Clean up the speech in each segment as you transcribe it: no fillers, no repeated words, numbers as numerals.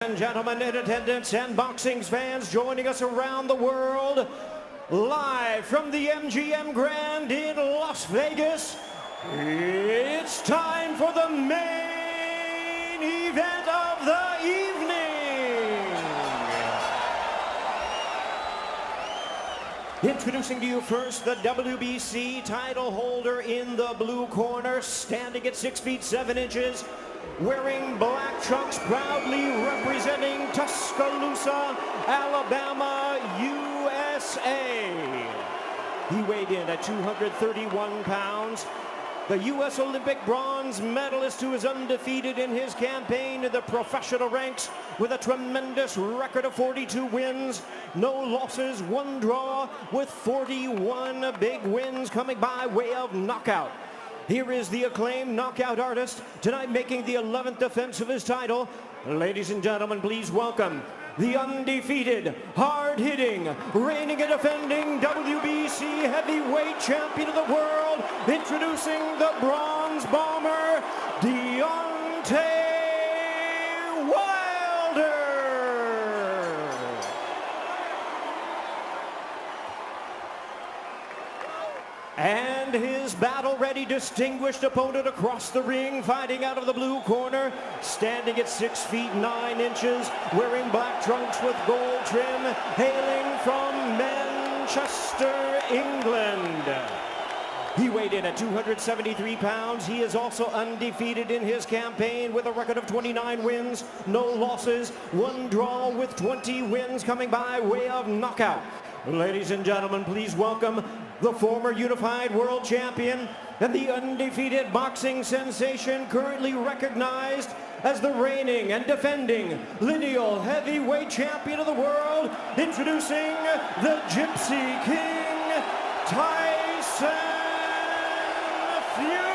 And gentlemen in attendance and boxing fans joining us around the world, live from the MGM Grand in Las Vegas, it's time for the main event of the evening. Introducing to you first the WBC title holder in the blue corner, standing at 6 feet 7 inches, wearing black trunks, proudly representing Tuscaloosa, Alabama, USA. He weighed in at 231 pounds. The U.S. Olympic bronze medalist who is undefeated in his campaign in the professional ranks with a tremendous record of 42 wins, no losses, 1 draw, with 41 big wins coming by way of knockout. Here is the acclaimed knockout artist, tonight making the 11th defense of his title. Ladies and gentlemen, please welcome the undefeated, hard-hitting, reigning and defending WBC heavyweight champion of the world, introducing the bronze bomber, Deontay Wilder. And his battle-ready, distinguished opponent across the ring, fighting out of the blue corner, standing at 6 feet 9 inches, wearing black trunks with gold trim, hailing from Manchester, England. He weighed in at 273 pounds. He is also undefeated in his campaign with a record of 29 wins, no losses, 1 draw, with 20 wins coming by way of knockout. Ladies and gentlemen, please welcome the former unified world champion and the undefeated boxing sensation, currently recognized as the reigning and defending lineal heavyweight champion of the world, introducing the Gypsy King, Taison Fьюри.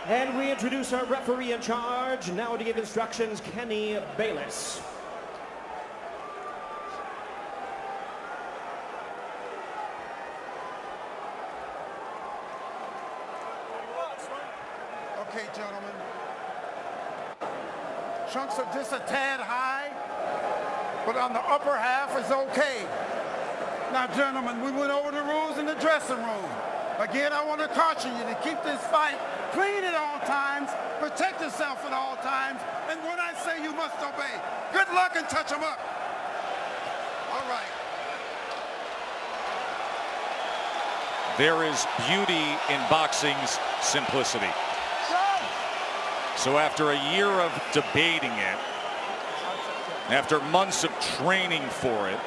And we introduce our referee in charge, now to give instructions, Kenny Bayless. Okay, gentlemen. Trunks are just a tad high, but on the upper half is okay. Now, gentlemen, we went over the rules in the dressing room. Again, I want to caution you to keep this fight clean at all times, protect yourself at all times, and when I say you must obey, good luck and touch them up. All right. There is beauty in boxing's simplicity. So after a year of debating it, after months of training for it,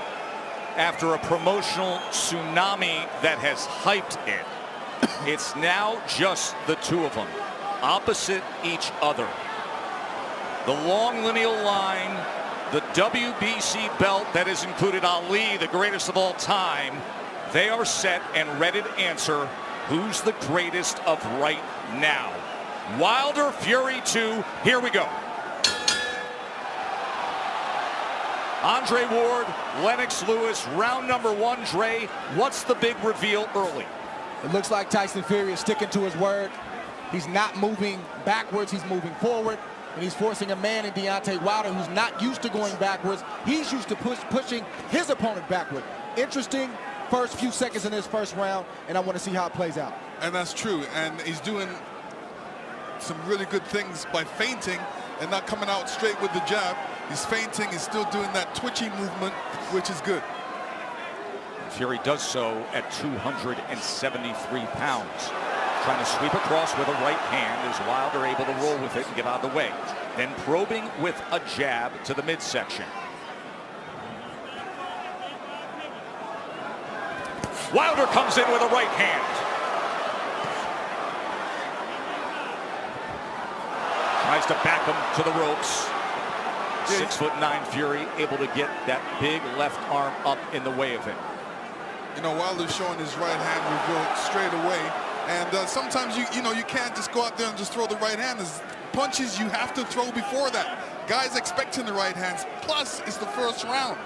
after a promotional tsunami that has hyped it, it's now just the two of them, opposite each other. The long lineal line, the WBC belt that has included Ali, the greatest of all time, they are set and ready to answer who's the greatest of right now. Wilder, Fьюri 2, here we go. Andre Ward, Lennox Lewis, round number 1. Dre, what's the big reveal early? It looks like Tyson Fьюri is sticking to his word. He's not moving backwards, he's moving forward. And he's forcing a man in Deontay Wilder who's not used to going backwards. He's used to pushing his opponent backward. Interesting first few seconds in this first round, and I want to see how it plays out. And that's true, and he's doing some really good things by feinting and not coming out straight with the jab. He's feinting, he's still doing that twitchy movement, which is good. Fьюri does so at 273 pounds. Trying to sweep across with a right hand. Is Wilder able to roll with it and get out of the way? Then probing with a jab to the midsection. Wilder comes in with a right hand. Tries to back him to the ropes. 6'9" Fьюri able to get that big left arm up in the way of it. You know, Wilder's showing his right hand reveal straight away. And sometimes you can't just go out there and just throw the right hand. There's punches you have to throw before that. Guys expecting the right hands. Plus, it's the first round.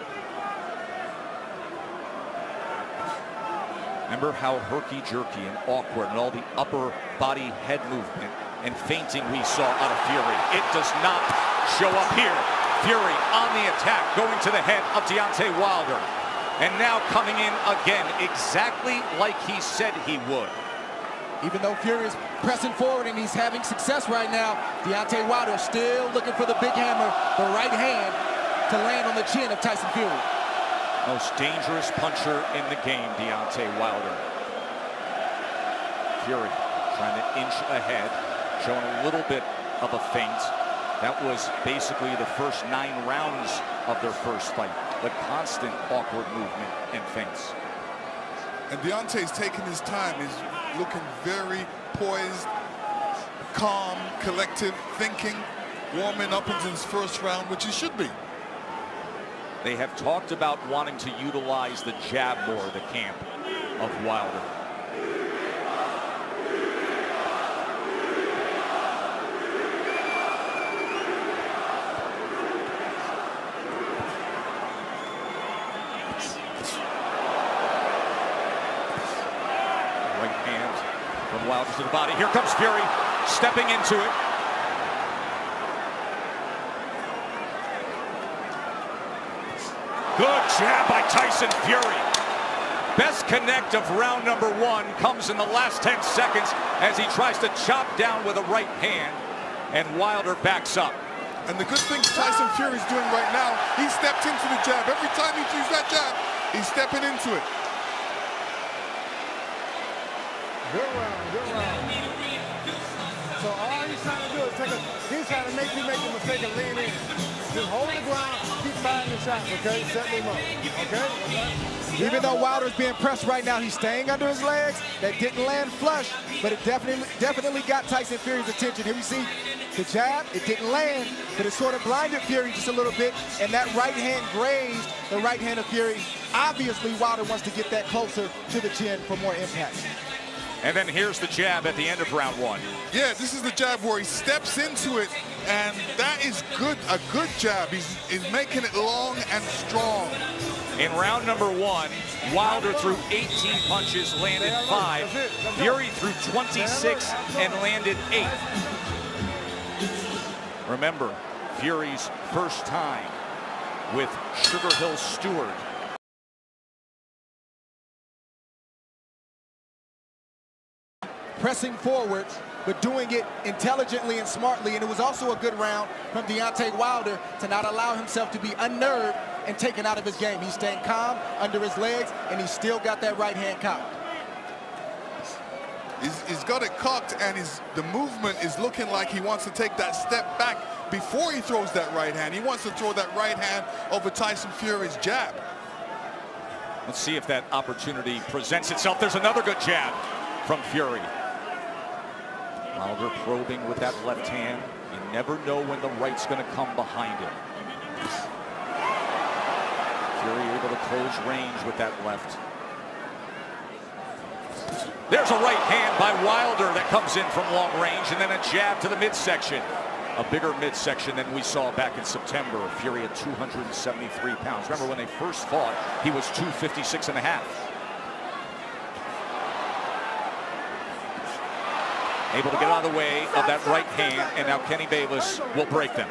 Remember how herky-jerky and awkward and all the upper body head movement and feinting we saw out of Fury. It does not show up here. Fury on the attack, going to the head of Deontay Wilder. And now coming in again, exactly like he said he would. Even though Fury is pressing forward and he's having success right now, Deontay Wilder still looking for the big hammer, the right hand, to land on the chin of Tyson Fury. Most dangerous puncher in the game, Deontay Wilder. Fury trying to inch ahead, showing a little bit of a feint. That was basically the first 9 rounds of their first fight. The constant awkward movement and feints. And Deontay's taking his time. He's looking very poised, calm, collective, thinking, warming up into his first round, which he should be. They have talked about wanting to utilize the jab more, the camp of Wilder. Right hand from Wilder to the body. Here comes Fury, stepping into it. Good jab by Tyson Fury. Best connect of round number 1 comes in the last 10 seconds as he tries to chop down with a right hand, and Wilder backs up. And the good thing Tyson Fury's doing right now, he stepped into the jab. Every time he uses that jab, he's stepping into it. Good round, good round. So all he's trying to do is he's trying to make you make the mistake of lean in. Just hold the ground, keep firing the shots, okay? Set them up, okay? Even though Wilder's being pressed right now, he's staying under his legs. That didn't land flush, but it definitely got Tyson Fury's attention. Here we see the jab. It didn't land, but it sort of blinded Fury just a little bit, and that right hand grazed the right hand of Fury. Obviously, Wilder wants to get that closer to the chin for more impact. And then here's the jab at the end of round 1. Yeah, this is the jab where he steps into it, and that is good, a good jab. He's making it long and strong. In round number 1, Wilder threw 18 punches, landed 5. Fury threw 26 and landed 8. Remember, Fury's first time with Sugar Hill Stewart. Pressing forward, but doing it intelligently and smartly. And it was also a good round from Deontay Wilder to not allow himself to be unnerved and taken out of his game. He's staying calm under his legs, and he's still got that right hand cocked. He's got it cocked, and the movement is looking like he wants to take that step back before he throws that right hand. He wants to throw that right hand over Tyson Fury's jab. Let's see if that opportunity presents itself. There's another good jab from Fury. Wilder probing with that left hand. You never know when the right's going to come behind it. Fury able to close range with that left. There's a right hand by Wilder that comes in from long range, and then a jab to the midsection. A bigger midsection than we saw back in September. Fury at 273 pounds. Remember when they first fought, he was 256 and a half. Able to get out of the way of that right hand, and now Kenny Bayless will break them.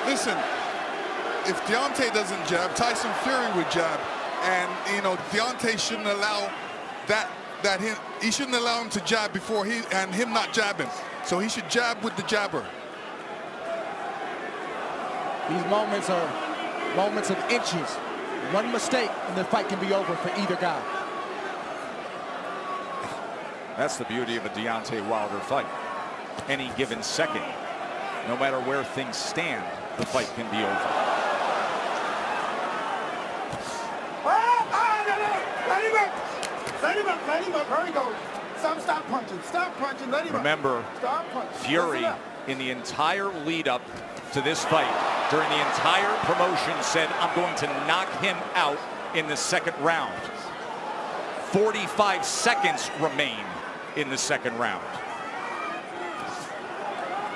Listen, if Deontay doesn't jab, Tyson Fury would jab, and Deontay shouldn't allow he shouldn't allow him to jab before him not jabbing. So he should jab with the jabber. These moments are moments of inches. One mistake and the fight can be over for either guy. That's the beauty of a Deontay Wilder fight. Any given second, no matter where things stand, the fight can be over. Let him up, hurry, go. Stop punching, let him up. Remember, Fury in the entire lead up to this fight, during the entire promotion, said, I'm going to knock him out in the second round. 45 seconds remain in the second round.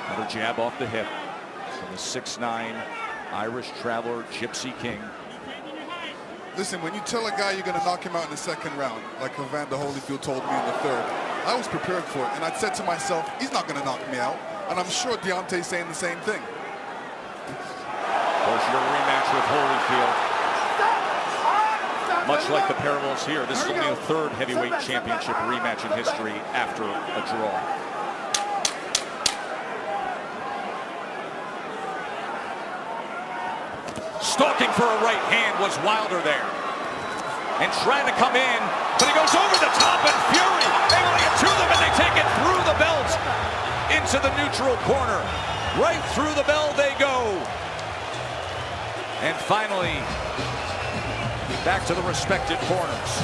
Another jab off the hip from the 6'9" Irish traveler Gypsy King. Listen, when you tell a guy you're going to knock him out in the second round, like Evander Holyfield told me in the third, I was prepared for it, and I said to myself, he's not going to knock me out. And I'm sure Deontay's saying the same thing. Of course, your rematch with Holyfield. Much like the parallels here, this is only the third heavyweight championship rematch in history after a draw. Stalking for a right hand was Wylder there. And trying to come in, but he goes over the top, and Fьюri able to get to them, and they take it through the belt into the neutral corner. Right through the bell they go. And finally, back to the respective corners.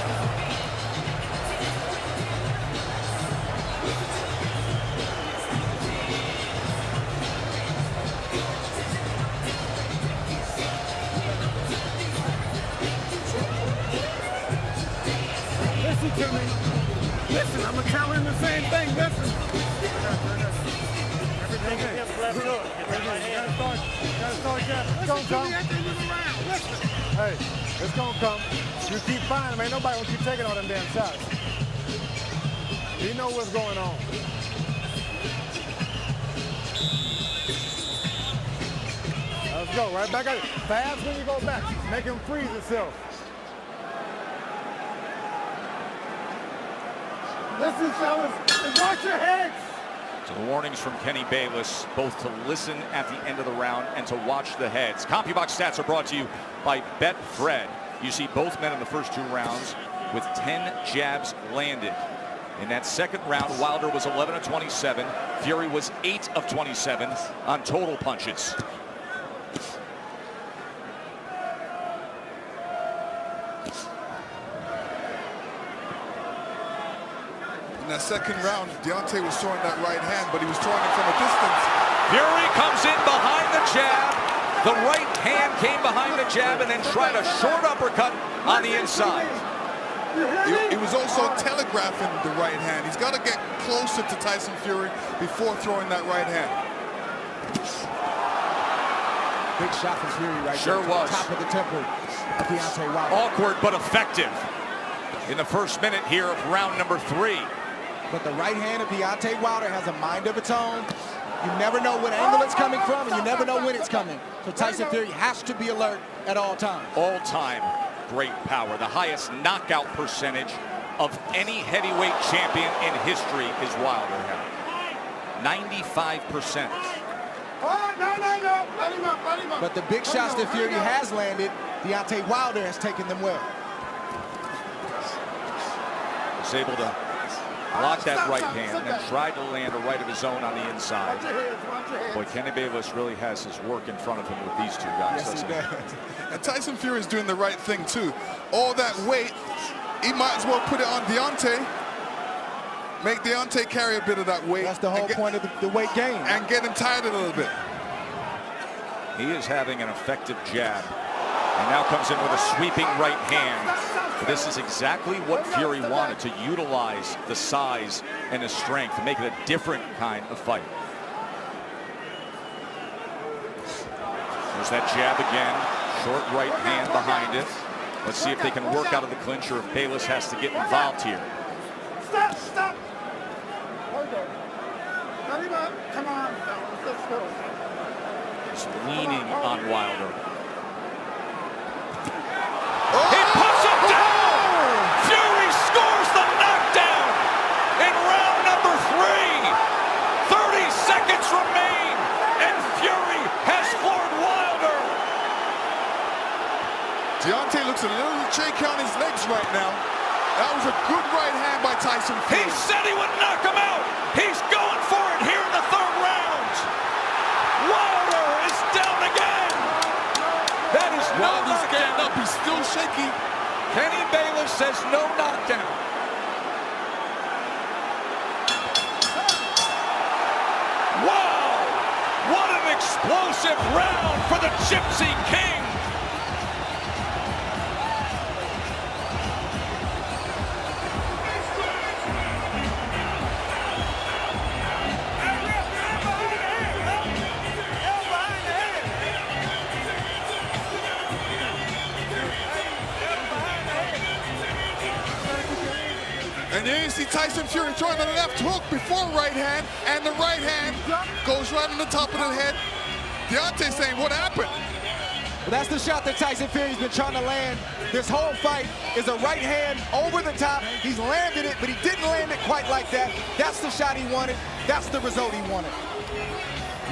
Listen to me. Listen, I'm gonna tell him the same thing. Listen. Everything is left hook. Gotta start that. It's gonna come. Listen. Hey, it's gonna come. You keep finding him. Ain't nobody gonna keep taking all them damn shots. You know what's going on. Let's go. Right back at it. Fast when you go back. Make him freeze himself. Listen, fellas, watch your heads. So the warnings from Kenny Bayless, both to listen at the end of the round and to watch the heads. CompuBox stats are brought to you by Betfred. You see both men in the first 2 rounds with 10 jabs landed. In that second round, Wylder was 11 of 27. Fьюri was 8 of 27 on total punches. In that second round, Deontay was throwing that right hand, but he was throwing it from a distance. Fьюri comes in behind the jab. The right hand came behind the jab and then tried a short uppercut on the inside. He was also telegraphing the right hand. He's got to get closer to Tyson Fьюri before throwing that right hand. Big shot from Fьюri right Sure there. was. Top of the temple of Deontay Wilder. Awkward but effective in the first minute here of round number 3. But the right hand of Deontay Wilder has a mind of its own. You never know what angle it's coming from, and you never know when it's coming. So Tyson Fьюri has to be alert at all times. All-time great power. The highest knockout percentage of any heavyweight champion in history is Wilder. 95%. But the big shots that Fьюri has landed, Deontay Wilder has taken them well. Was able to block that right hand and tried to land a right of his own on the inside. Boy, Kenny Bayless really has his work in front of him with these 2 guys. Yes, he does. And Tyson Fьюri is doing the right thing, too. All that weight, he might as well put it on Deontay. Make Deontay carry a bit of that weight. That's the whole point of the weight game. And get him tired a little bit. He is having an effective jab. And now comes in with a sweeping right hand. But this is exactly what Fьюri wanted, to utilize the size and the strength to make it a different kind of fight. There's that jab again. Short right hand behind it. Let's see if they can work out of the clinch or if Bayless has to get involved here. Stop. Come on, fellas, let's go. He's leaning on Wilder. He puts him down! Fьюri scores the knockdown in round number 3. 30 seconds remain, and Fьюri has floored Wilder. Deontay looks a little shaky on his legs right now. That was a good right hand by Tyson Fьюri. He said he would knock him out. He's going for it here in the 3rd round. Wilder is down again. That is no Wilder's getting knockdown. up. He's still shaky. Kenny Bayless says no knockdown. Wow! What an explosive round for the Gypsy King. And there you see Tyson Fury throwing the left hook before right hand, and the right hand goes right on the top of the head. Deontay saying, what happened? Well, that's the shot that Tyson Fury's been trying to land this whole fight, is a right hand over the top. He's landed it, but he didn't land it quite like that. That's the shot he wanted. That's the result he wanted.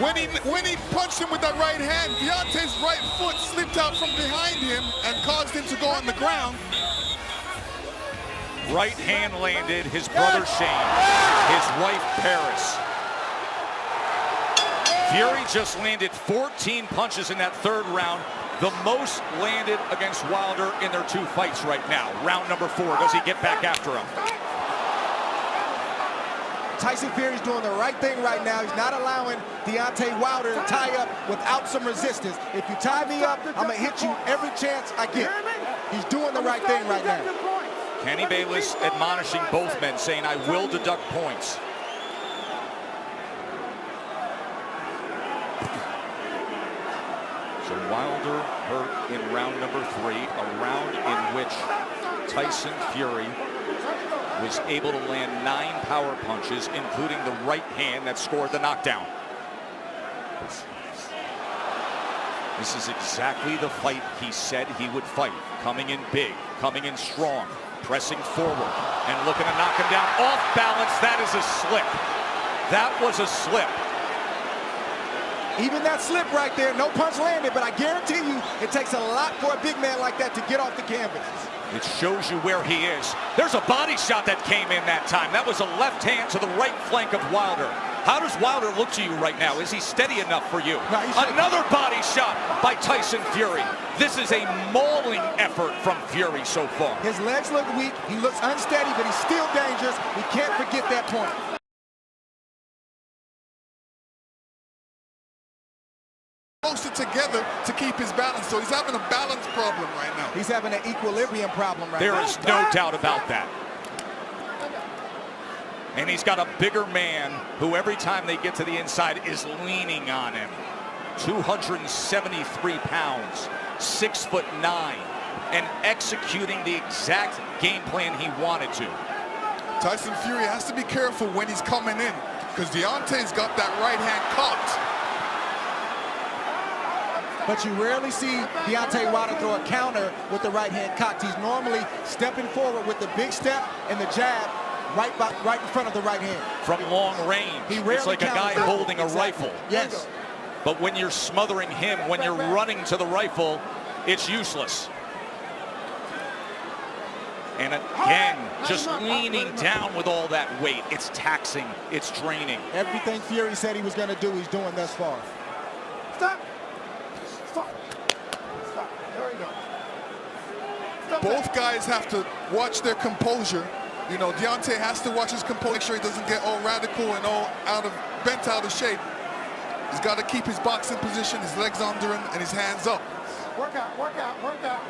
When he punched him with that right hand, Deontay's right foot slipped out from behind him and caused him to go on the ground. Right hand landed, his brother Shane, his wife Paris. Fury just landed 14 punches in that third round, the most landed against Wilder in their 2 fights right now. Round number 4, does he get back after him? Tyson Fury's doing the right thing right now. He's not allowing Deontay Wilder to tie up without some resistance. If you tie me up, I'm gonna hit you every chance I get. He's doing the right thing right now. Kenny Bayless admonishing both men, saying, I will deduct points. So Wilder hurt in round number 3, a round in which Tyson Fury was able to land 9 power punches, including the right hand that scored the knockdown. This is exactly the fight he said he would fight. Coming in big, coming in strong, pressing forward, and looking to knock him down off balance. That is a slip. That was a slip. Even that slip right there, no punch landed, but I guarantee you it takes a lot for a big man like that to get off the canvas. It shows you where he is. There's a body shot that came in that time. That was a left hand to the right flank of Wilder. How does Wilder look to you right now? Is he steady enough for you? No, another body shot by Tyson Fury. This is a mauling effort from Fury so far. His legs look weak. He looks unsteady, but he's still dangerous. We can't forget that point. Closer together to keep his balance, so he's having a balance problem right now. He's having an equilibrium problem right now. There is no doubt about that. And he's got a bigger man who every time they get to the inside is leaning on him. 273 pounds, 6'9", and executing the exact game plan he wanted to. Tyson Fury has to be careful when he's coming in, because Deontay's got that right hand caught. But you rarely see Deontay Wilder throw a counter with the right hand cocked. He's normally stepping forward with the big step and the jab right in front of the right hand. From long range, it's like a guy holding a rifle. Yes. But when you're smothering him, when you're running to the rifle, it's useless. And again, just leaning down with all that weight. It's taxing, it's draining. Everything Fury said he was going to do, he's doing thus far. Stop. Stop. Stop. There we go. Stop. Both guys have to watch their composure. You know, Deontay has to watch his composure, make sure he doesn't get all radical and all bent out of shape. He's got to keep his boxing position, his legs under him, and his hands up. Work out, work out, work out.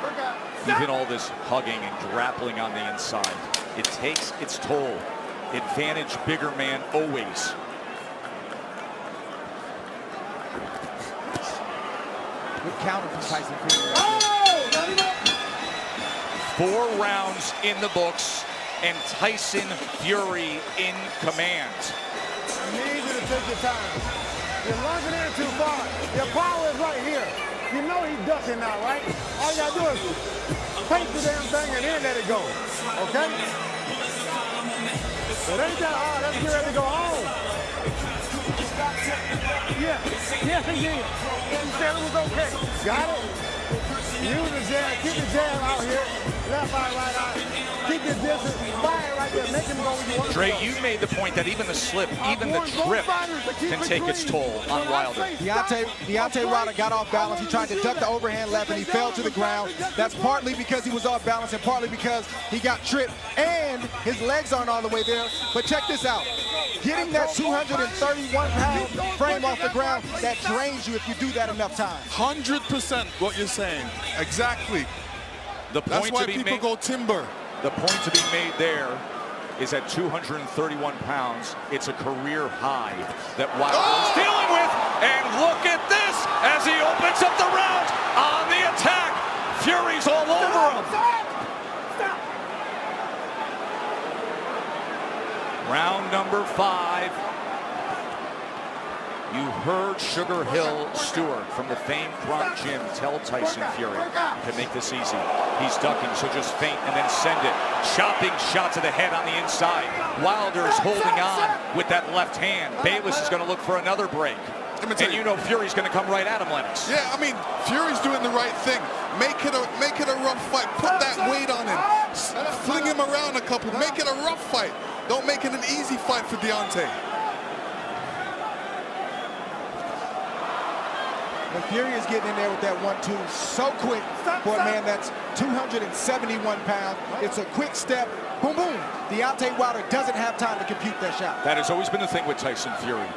Work out. Even all this hugging and grappling on the inside, it takes its toll. Advantage bigger man always. Good counter from Tyson Fury. 4 rounds in the books, and Tyson Fury in command. I need you to take your time. You're lunging in too far. Your power is right here. You know he's ducking now, right? All you gotta do is paint the damn thing and then let it go. Okay? It ain't that hard. Let's get ready to go home. Yeah. Yes, he did. He said it was okay. Got it? Use the jab. Keep the jab out here. Left eye, right eye. Keep your distance. Fire right there. Make him go where you want to go. Dre, you made the point that even the slip, even the trip can take its toll on Wilder. Deontay Wilder got off balance. He tried to duck the overhand left and he fell to the ground. That's partly because he was off balance and partly because he got tripped and his legs aren't all the way there. But check this out. Getting that 231-pound frame off the ground, that drains you if you do that enough times. 100% what you're saying. Exactly. The That's point why to be people made, go timber. the point to be made there is at 231 pounds, it's a career high that Wilder's dealing with. And look at this as he opens up the round on the attack. Fury's all over him. Round number 5. You heard Sugar Hill Stewart from the famed Gronk Gym tell Tyson Fury, you can make this easy. He's ducking, so just feint and then send it. Chopping shot to the head on the inside. Wilder's holding on with that left hand. Bayless is going to look for another break. And you know Fury's going to come right at him, Lennox. Yeah, I mean, Fury's doing the right thing. Make it a rough fight. Put that weight on him. Fling him around a couple. Make it a rough fight. Don't make it an easy fight for Deontay. But Fury is getting in there with that 1-2 so quick for a man that's 271 pounds. It's a quick step. Boom, boom. Deontay Wilder doesn't have time to compute that shot. That has always been the thing with Tyson Fury.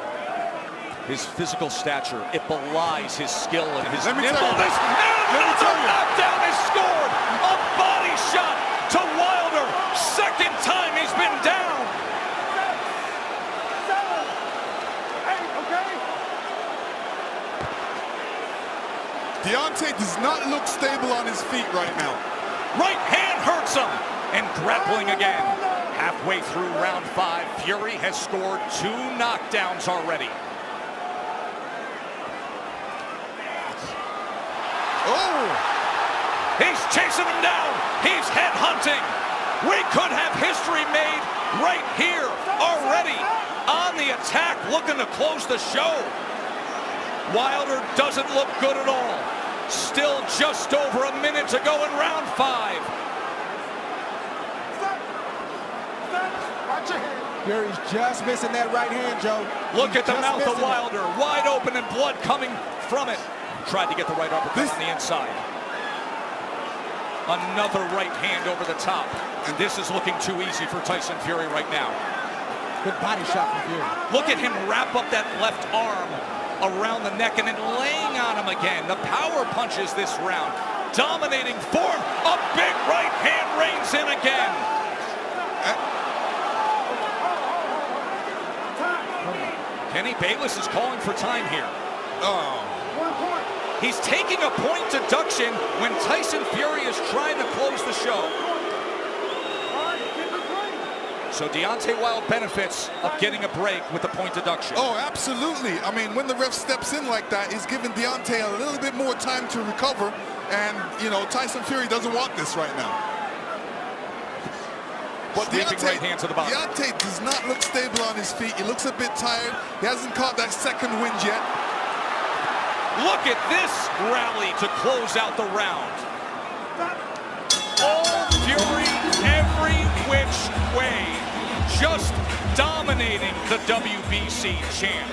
His physical stature, it belies his skill and his nimbleness. Another knockdown is scored. A body shot to Wilder. Second time he's been down. Deontay does not look stable on his feet right now. Right hand hurts him. And grappling again. Halfway through round 5, Fury has scored 2 knockdowns already. Oh! He's chasing him down. He's head hunting. We could have history made right here already. On the attack, looking to close the show. Wilder doesn't look good at all. Still just over a minute to go in round 5. Fury's just missing that right hand, Joe. Look at the mouth of Wilder. Wide open and blood coming from it. Tried to get the right uppercut on the inside. Another right hand over the top. And this is looking too easy for Tyson Fury right now. Good body shot from Fury. Look at him wrap up that left arm around the neck and then laying on him again. The power punches this round. Dominating form. A big right hand reigns in again. Kenny Bayless is calling for time here. Oh. He's taking a point deduction when Tyson Fury is trying to close the show. So Deontay Wilder benefits of getting a break with the point deduction. Oh, absolutely. I mean, when the ref steps in like that, he's giving Deontay a little bit more time to recover. And, you know, Tyson Fury doesn't want this right now. But Sweeping right hand to the body. Deontay does not look stable on his feet. He looks a bit tired. He hasn't caught that second wind yet. Look at this rally to close out the round. All Fury, every which way, just dominating the WBC champ.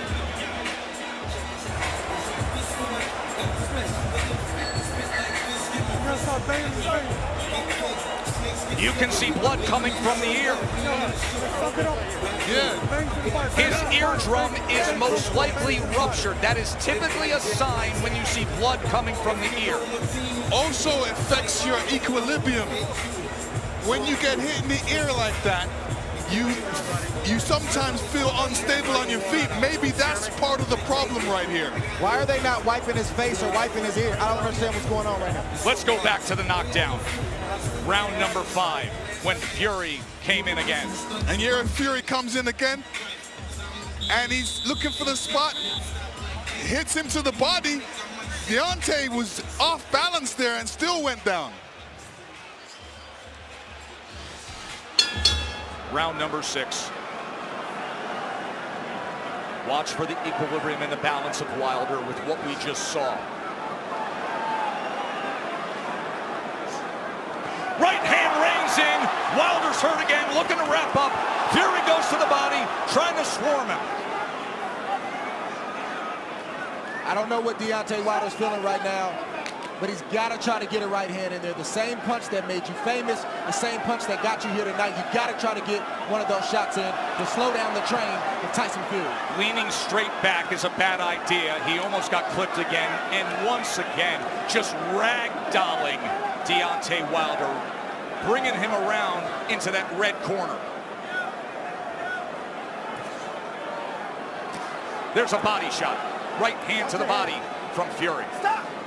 You can see blood coming from the ear. His eardrum is most likely ruptured. That is typically a sign when you see blood coming from the ear. Also affects your equilibrium. When you get hit in the ear like that, you sometimes feel unstable on your feet. Maybe that's part of the problem right here. Why are they not wiping his face or wiping his ear? I don't understand what's going on right now. Let's go back to the knockdown. Round number 5, when Fury came in again. And here Fury comes in again, and he's looking for the spot. Hits him to the body. Deontay was off balance there and still went down. Round number 6. Watch for the equilibrium and the balance of Wilder with what we just saw. Right hand reins in. Wilder's hurt again, looking to wrap up. Fury goes to the body, trying to swarm him. I don't know what Deontay Wilder's feeling right now, but he's got to try to get a right hand in there. The same punch that made you famous, the same punch that got you here tonight. You got to try to get one of those shots in to slow down the train of Tyson Fury. Leaning straight back is a bad idea. He almost got clipped again, and once again, just ragdolling Deontay Wilder, bringing him around into that red corner. There's a body shot. Right hand to the body from Fury.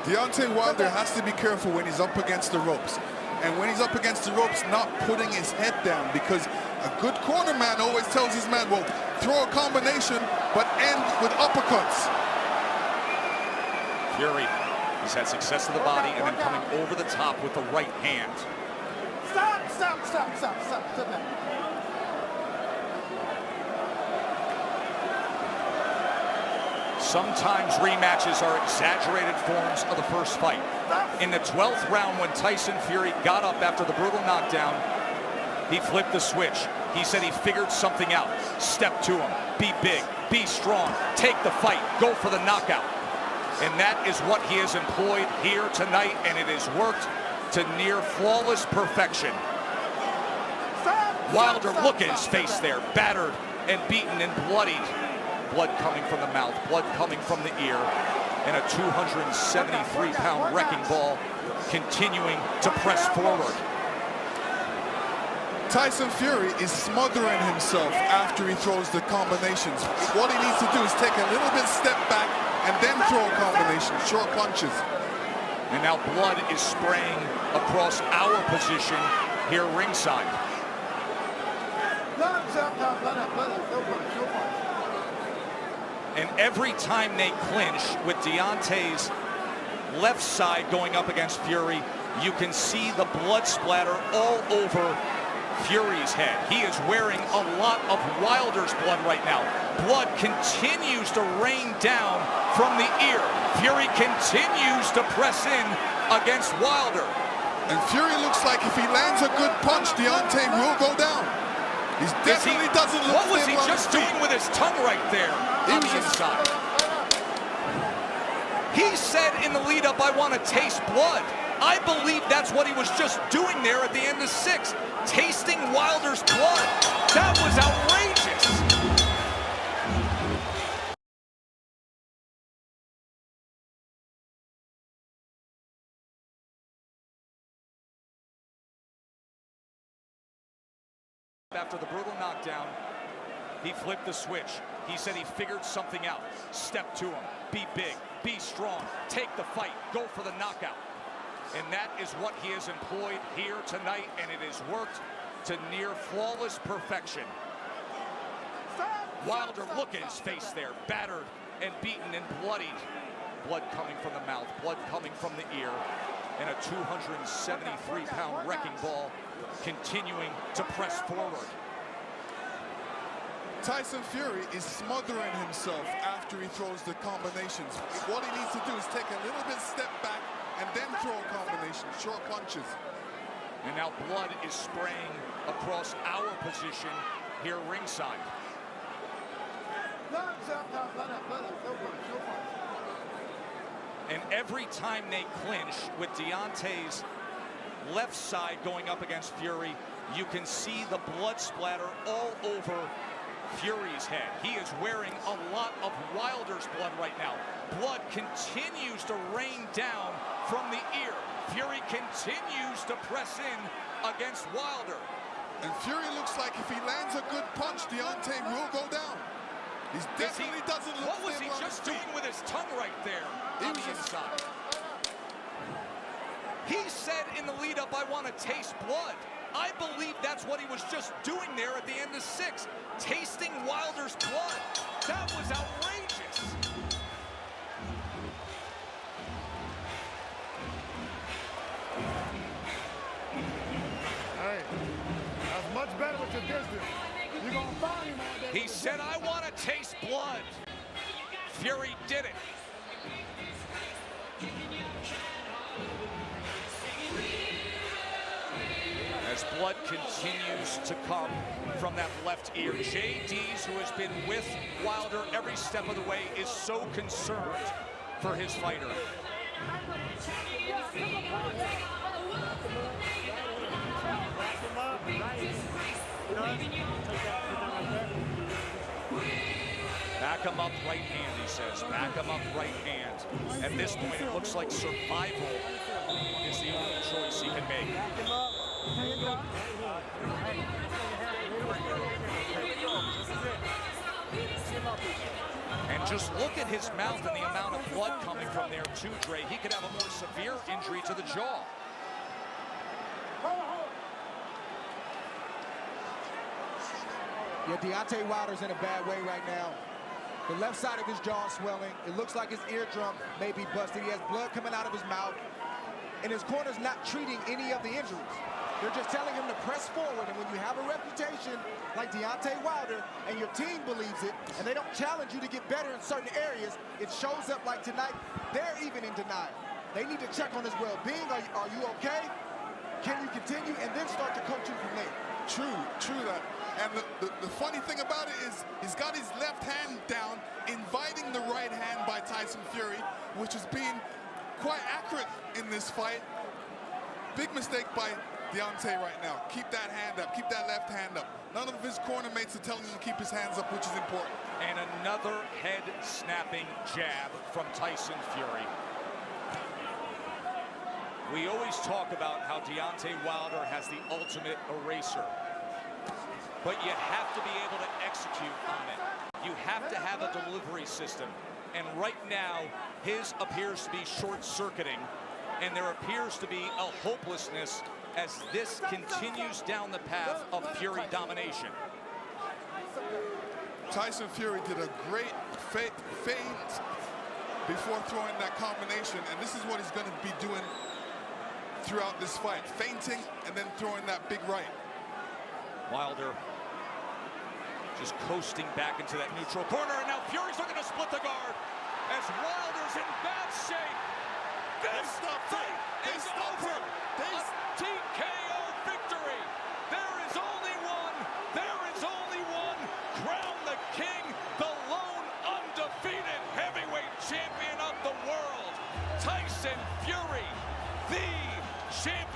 Deontay Wilder has to be careful when he's up against the ropes. And when he's up against the ropes, not putting his head down, because a good corner man always tells his man, well, throw a combination, but end with uppercuts. Fьюri, he's had success to the body and then coming over the top with the right hand. Stop, stop, stop, stop, stop, stop that. Sometimes rematches are exaggerated forms of the first fight. In the 12th round, when Tyson Fury got up after the brutal knockdown, he flipped the switch. He said he figured something out. Step to him. Be big. Be strong. Take the fight. Go for the knockout. And that is what he has employed here tonight, and it has worked to near flawless perfection. Wilder, look at his face there, battered and beaten and bloodied. Blood coming from the mouth, blood coming from the ear, and a 273-pound wrecking ball continuing to press forward. Tyson Fury is smothering himself after he throws the combinations. What he needs to do is take a little bit step back and then throw a combination, short punches. And now blood is spraying across our position here ringside. And every time they clinch with Deontay's left side going up against Fury, you can see the blood splatter all over Fury's head. He is wearing a lot of Wilder's blood right now. Blood continues to rain down from the ear. Fury continues to press in against Wilder. And Fury looks like if he lands a good punch, Deontay will go down. He definitely doesn't look What was he stable on just his feet. doing with his tongue right there on the inside? He said in the lead up, I want to taste blood. I believe that's what he was just doing there at the end of 6, tasting Wilder's blood. That was outrageous. After the brutal knockdown, he flipped the switch. He said he figured something out. Step to him. Be big. Be strong. Take the fight. Go for the knockout. And that is what he has employed here tonight, and it has worked to near flawless perfection. Wilder, look at his face there, battered and beaten and bloodied. Blood coming from the mouth, blood coming from the ear, and a 273-pound wrecking ball continuing to press forward. Tyson Fury is smothering himself after he throws the combinations. What he needs to do is take a little bit step back and then throw a combination, short punches. And now blood is spraying across our position here ringside. And every time they clinch with Deontay's left side going up against Fury, you can see the blood splatter all over Fury's head. He is wearing a lot of Wilder's blood right now. Blood continues to rain down from the ear. Fury continues to press in against Wilder. And Fury looks like if he lands a good punch, Deontay will go down. He definitely doesn't look What was he stable on just his feet. doing with his tongue right there on the inside? He said in the lead up, I want to taste blood. I believe that's what he was just doing there at the end of 6, tasting Wilder's blood. That was outrageous. Hey, that's much better with your distance. You're going to find him all day. He said, I want to taste blood. Fury did it. As blood continues to come from that left ear, JD's, who has been with Wilder every step of the way, is so concerned for his fighter. Back him up right hand, he says. Back him up right hand. At this point, it looks like survival is the only choice he can make. And just look at his mouth and the amount of blood coming from there too, Dre. He could have a more severe injury to the jaw. Yeah, Deontay Wilder's in a bad way right now. The left side of his jaw is swelling. It looks like his eardrum may be busted. He has blood coming out of his mouth. And his corner's not treating any of the injuries. They're just telling him to press forward. And when you have a reputation like Deontay Wilder and your team believes it, and they don't challenge you to get better in certain areas, it shows up like tonight. They're even in denial. They need to check on his well-being. Are you okay? Can you continue? And then start to coach him from there. True that. And the funny thing about it is he's got his left hand down, inviting the right hand by Tyson Fury, which is being quite accurate in this fight. Big mistake by Deontay right now. Keep that hand up. Keep that left hand up. None of his corner mates are telling him to keep his hands up, which is important. And another head-snapping jab from Tyson Fury. We always talk about how Deontay Wilder has the ultimate eraser. But you have to be able to execute on it. You have to have a delivery system. And right now, his appears to be short-circuiting. And there appears to be a hopelessness as this continues down the path of Fury domination. Tyson Fury did a great feint before throwing that combination, and this is what he's going to be doing throughout this fight. Feinting and then throwing that big right. Wilder just coasting back into that neutral corner, and now Fury's looking to split the guard as Wilder's in bad shape. This fight is over. A TKO victory. There is only one. There is only one. Crown the king, the lone undefeated heavyweight champion of the world, Tyson Fury, the champion.